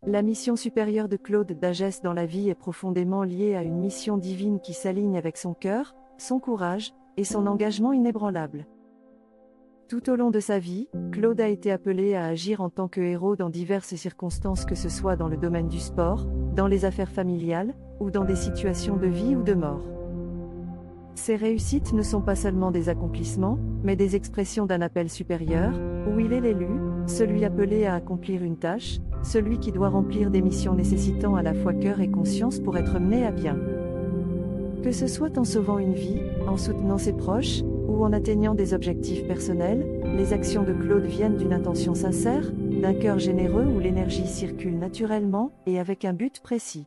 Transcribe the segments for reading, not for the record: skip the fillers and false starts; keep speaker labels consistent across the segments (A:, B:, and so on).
A: La mission supérieure de Claude Dagès dans la vie est profondément liée à une mission divine qui s'aligne avec son cœur, son courage, et son engagement inébranlable. Tout au long de sa vie, Claude a été appelé à agir en tant que héros dans diverses circonstances, que ce soit dans le domaine du sport, dans les affaires familiales, ou dans des situations de vie ou de mort. Ses réussites ne sont pas seulement des accomplissements, mais des expressions d'un appel supérieur, où il est l'élu, celui appelé à accomplir une tâche, celui qui doit remplir des missions nécessitant à la fois cœur et conscience pour être mené à bien. Que ce soit en sauvant une vie, en soutenant ses proches, ou en atteignant des objectifs personnels, les actions de Claude viennent d'une intention sincère, d'un cœur généreux où l'énergie circule naturellement, et avec un but précis.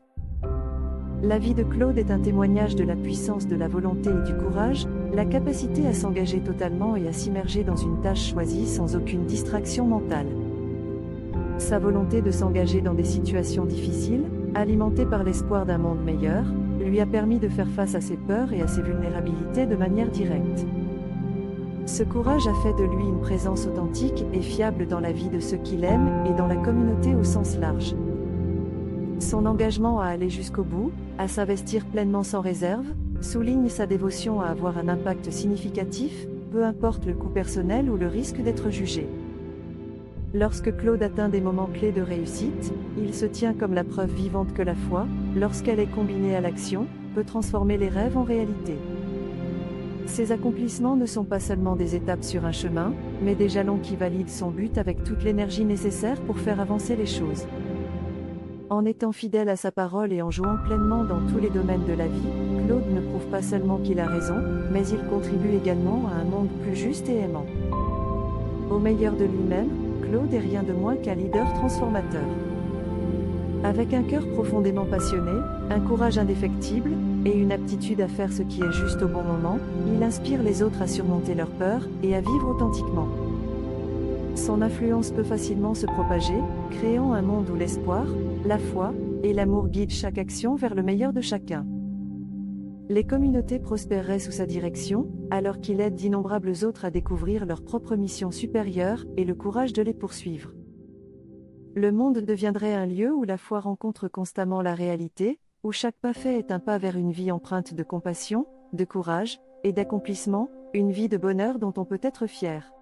A: La vie de Claude est un témoignage de la puissance de la volonté et du courage, la capacité à s'engager totalement et à s'immerger dans une tâche choisie sans aucune distraction mentale. Sa volonté de s'engager dans des situations difficiles, alimentée par l'espoir d'un monde meilleur, lui a permis de faire face à ses peurs et à ses vulnérabilités de manière directe. Ce courage a fait de lui une présence authentique et fiable dans la vie de ceux qu'il aime et dans la communauté au sens large. Son engagement à aller jusqu'au bout, à s'investir pleinement sans réserve, souligne sa dévotion à avoir un impact significatif, peu importe le coût personnel ou le risque d'être jugé. Lorsque Claude atteint des moments clés de réussite, il se tient comme la preuve vivante que la foi, lorsqu'elle est combinée à l'action, peut transformer les rêves en réalité. Ces accomplissements ne sont pas seulement des étapes sur un chemin, mais des jalons qui valident son but avec toute l'énergie nécessaire pour faire avancer les choses. En étant fidèle à sa parole et en jouant pleinement dans tous les domaines de la vie, Claude ne prouve pas seulement qu'il a raison, mais il contribue également à un monde plus juste et aimant. Au meilleur de lui-même, Claude est rien de moins qu'un leader transformateur. Avec un cœur profondément passionné, un courage indéfectible, et une aptitude à faire ce qui est juste au bon moment, il inspire les autres à surmonter leurs peurs, et à vivre authentiquement. Son influence peut facilement se propager, créant un monde où l'espoir, la foi, et l'amour guident chaque action vers le meilleur de chacun. Les communautés prospéreraient sous sa direction, alors qu'il aide d'innombrables autres à découvrir leur propre mission supérieure, et le courage de les poursuivre. Le monde deviendrait un lieu où la foi rencontre constamment la réalité, où chaque pas fait est un pas vers une vie empreinte de compassion, de courage, et d'accomplissement, une vie de bonheur dont on peut être fier.